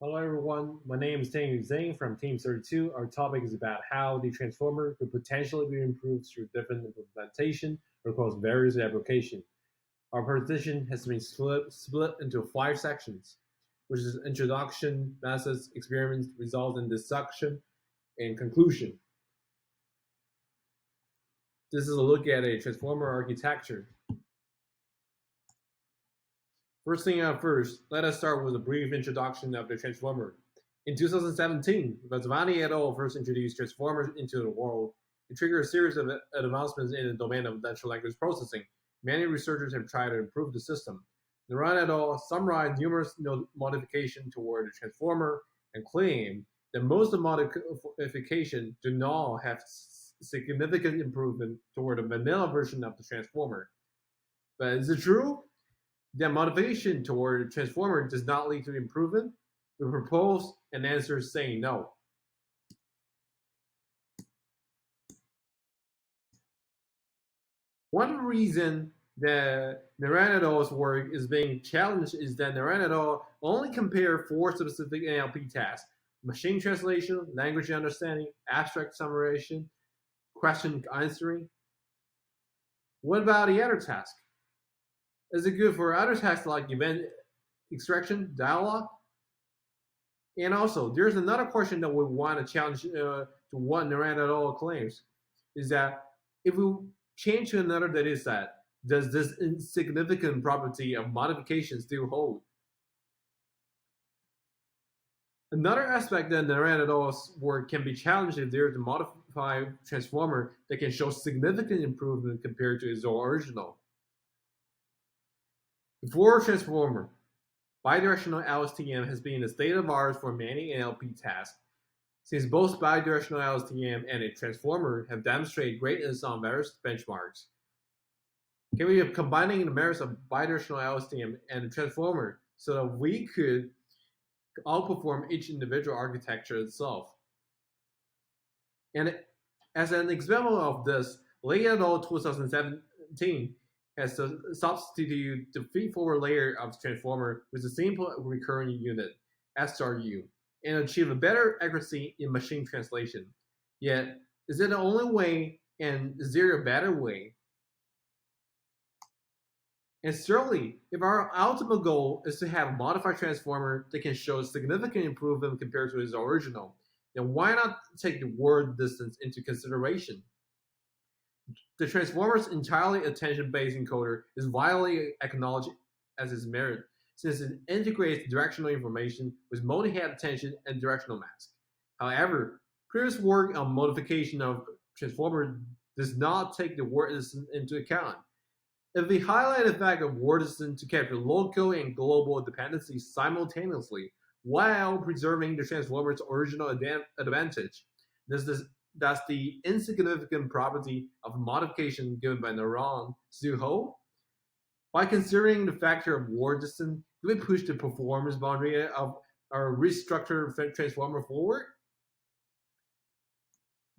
Hello everyone, my name is Tang Zhang from Team 32. Our topic is about how the transformer could potentially be improved through different implementation across various applications. Our presentation has been split into 5 sections, which is introduction, methods, experiments, results, and discussion, and conclusion. This is a look at a transformer architecture. First thing out first, let us start with a brief introduction of the transformer. In 2017, Vasvani et al. First introduced transformers into the world. It triggered a series of advancements in the domain of natural language processing. Many researchers have tried to improve the system. Naran et al. Summarized numerous modifications toward the transformer and claim that most of the modifications do not have significant improvement toward a vanilla version of the transformer. But is it true? That motivation toward the transformer does not lead to improvement? We propose an answer saying no. One reason that Naran et al.'s work is being challenged is that Naran et al. Only compare 4 specific NLP tasks: machine translation, language understanding, abstract summarization, question answering. What about the other task? Is it good for other tasks like event extraction, dialogue? And also, there's another question that we want to challenge to what Naran et al. Claims, is that if we change to another data set, does this insignificant property of modification still hold? Another aspect that Naran et al.'s work can be challenged if there's a modified transformer that can show significant improvement compared to its original. Before transformer, bidirectional LSTM has been the state of art for many NLP tasks, since both bidirectional LSTM and a transformer have demonstrated greatness on various benchmarks. Can we be combining the merits of bidirectional LSTM and the transformer so that we could outperform each individual architecture itself? And as an example of this, Lei et al. 2017 has substituted the feed-forward layer of the transformer with a simple recurring unit, SRU, and achieve a better accuracy in machine translation. Yet, is it the only way, and is there a better way? And certainly, if our ultimate goal is to have a modified transformer that can show significant improvement compared to its original, then why not take the word distance into consideration? The transformer's entirely attention-based encoder is widely acknowledged as its merit, since it integrates directional information with multi-head attention and directional mask. However, previous work on modification of transformer does not take the word distance into account. If we highlight the fact of word distance to capture local and global dependencies simultaneously while preserving the transformer's original advantage, does the insignificant property of modification given by Naran still hold? By considering the factor of word distance, do we push the performance boundary of our restructured transformer forward?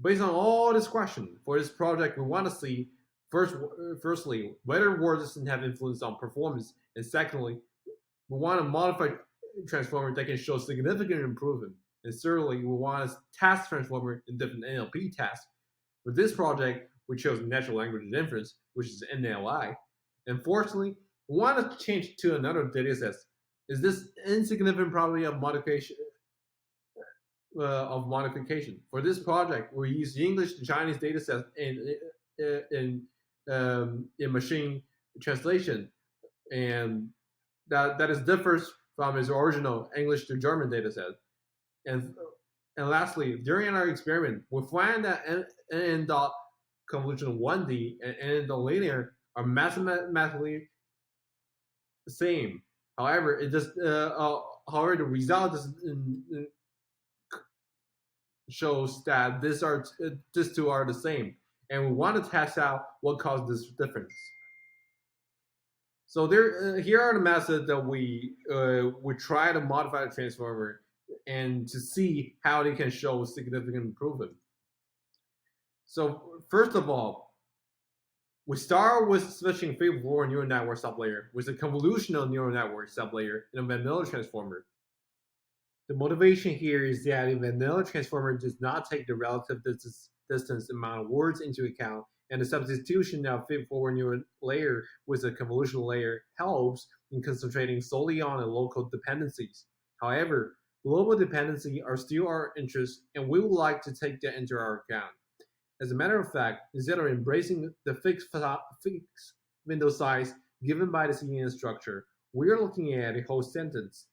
Based on all this question, for this project, we want to see firstly, whether word distance have influence on performance, and secondly, we want a modified transformer that can show significant improvement. And thirdly, we want to test transformer in different NLP tasks. For this project, we chose natural language inference, which is NLI. And fourthly, we want to change to another data set. Is this insignificant probability of modification? For this project, we use English to Chinese data set in machine translation, and that is differs from its original English to German dataset. And lastly, during our experiment, we find that n dot convolution 1D and n dot linear are mathematically the same. However, however, the result shows that these two are the same, and we want to test out what caused this difference. So here are the methods that we try to modify the transformer and to see how they can show significant improvement. So first of all, we start with switching feed-forward neural network sublayer with a convolutional neural network sublayer in a vanilla transformer. The motivation here is that a vanilla transformer does not take the relative distance amount of words into account, and the substitution of feed-forward neural layer with a convolutional layer helps in concentrating solely on the local dependencies. However, global dependency are still our interest, and we would like to take that into our account. As a matter of fact, instead of embracing the fixed window size given by the CNN structure, we are looking at a whole sentence.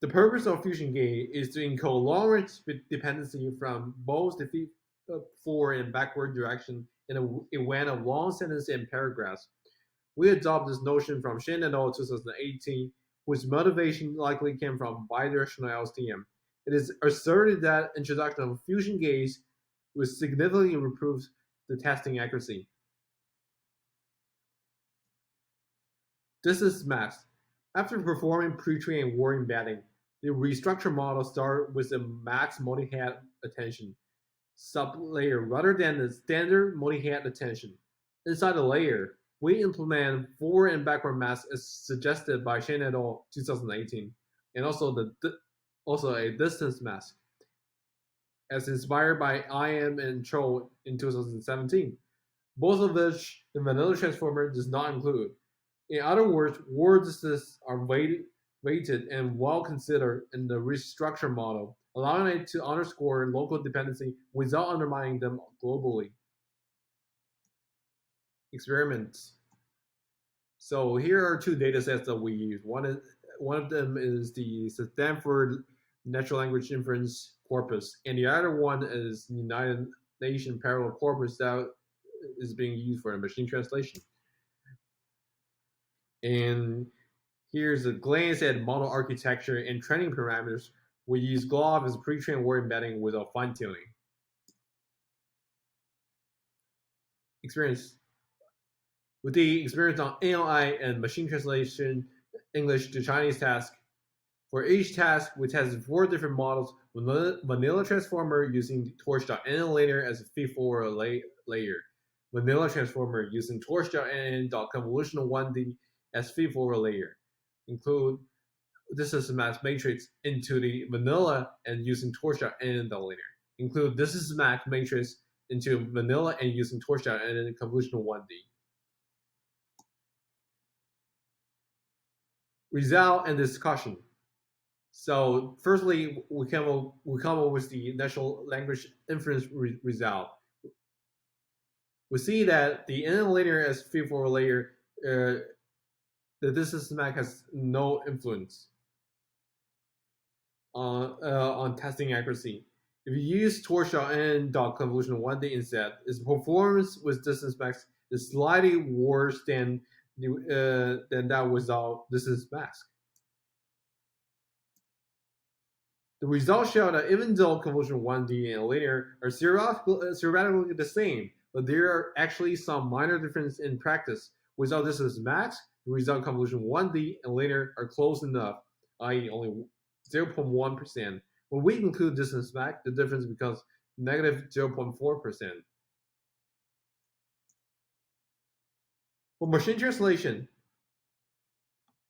The purpose of fusion gate is to encode long-range dependency from both the forward and backward direction in a event of long sentences and paragraphs. We adopt this notion from Shen et al. 2018, whose motivation likely came from bidirectional LSTM. It is asserted that introduction of fusion gates will significantly improve the testing accuracy. This is max. After performing pre-trained word embedding, the restructured model starts with a max multi-head attention sublayer rather than the standard multi-head attention. Inside the layer, we implement forward and backward masks as suggested by Shen et al. 2018, and also a distance mask as inspired by IM and Cho in 2017, both of which the vanilla transformer does not include. In other words, word distances are weighted and well considered in the restructure model, allowing it to underscore local dependency without undermining them globally. Experiments. So here are two data sets that we use. One of them is the Stanford Natural Language Inference Corpus, and the other one is the United Nations Parallel Corpus that is being used for machine translation. And here's a glance at model architecture and training parameters. We use GLOB as pre-trained word embedding without fine-tuning. Experience. With the experience on NLI and machine translation English to Chinese task, for each task, we tested 4 different models: vanilla transformer using torch.nn layer as a feed-forward layer, vanilla transformer using torch.nn convolutional 1D as feed-forward layer, include distance max matrix into the vanilla and using torch.nn layer, include distance max matrix into vanilla and using torch.nn convolutional 1D. Result and discussion. So firstly, we come up with the natural language inference result. We see that the NN layer as feed-forward layer, the distance max has no influence on testing accuracy. If you use torch.nn convolutional 1D instead, its performance with distance max is slightly worse than that without distance max. The results show that even though convolution 1D and linear are theoretically the same, but there are actually some minor difference in practice. Without distance max, the result convolution 1D and linear are close enough, i.e. only 0.1%. When we include distance max, the difference becomes negative 0.4%. For machine translation,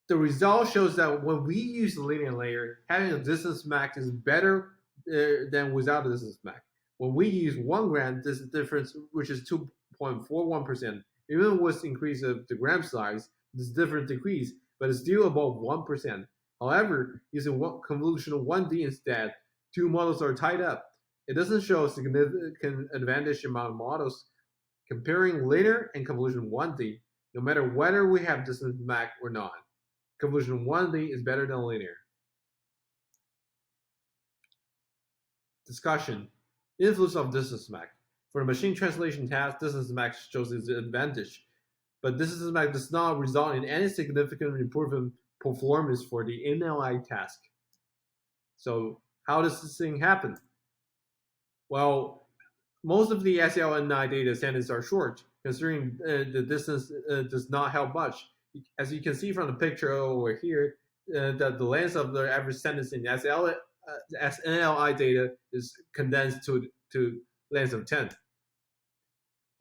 the result shows that when we use the linear layer, having a distance max is better than without the distance max. When we use 1 gram, this difference, which is 2.41%, even with increase of the gram size, this difference decrease, but it's still above 1%. However, using convolutional 1D instead, 2 models are tied up. It doesn't show a significant advantage among models comparing linear and convolution 1D, no matter whether we have distance max or not. Convolution 1D is better than linear. Discussion. Influence of distance max. For the machine translation task, distance max shows its advantage, but distance max does not result in any significant improvement performance for the NLI task. So how does this thing happen? Well, most of the SLNI data standards are short, considering the distance does not help much. As you can see from the picture over here, that the length of the average sentence in SNLI data is condensed to length of 10.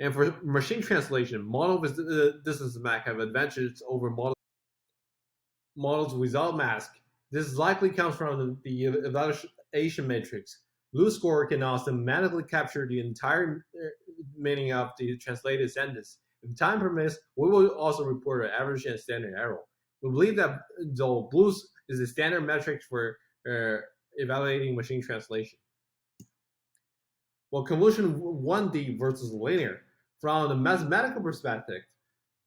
And for machine translation, model with distance max have advantages over model. models without mask. This likely comes from the evaluation matrix. BlueScore can also manually capture the entire meaning of the translated sentence. If time permits, we will also report an average and standard error. We believe that though BLUES is the standard metric for evaluating machine translation. Well, convolution 1D versus linear. From the mathematical perspective,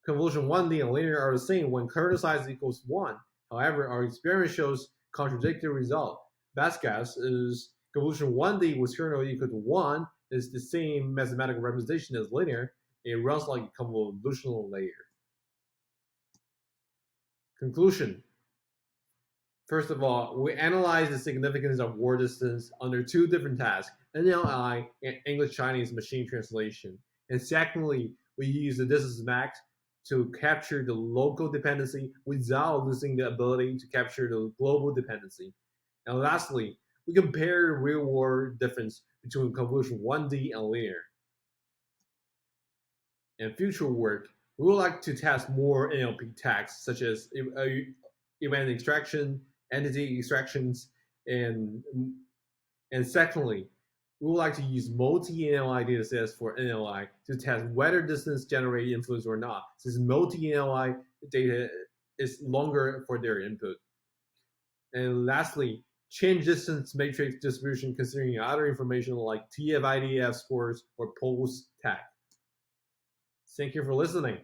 convolution 1D and linear are the same when kernel size equals 1. However, our experiment shows contradictory result. Best guess is convolution 1D with kernel equal to 1 is the same mathematical representation as linear. It runs like a convolutional layer. Conclusion. First of all, we analyze the significance of word distance under two different tasks, NLI and English-Chinese machine translation. And secondly, we use the distance max to capture the local dependency without losing the ability to capture the global dependency. And lastly, we compare the real-world difference between convolution 1D and linear. In future work, we would like to test more NLP tasks such as event extraction, entity extractions, and secondly, we would like to use multi-NLI datasets for NLI to test whether distance generate influence or not, since multi-NLI data is longer for their input. And lastly, change distance matrix distribution considering other information like TF-IDF scores or pulse tag. Thank you for listening.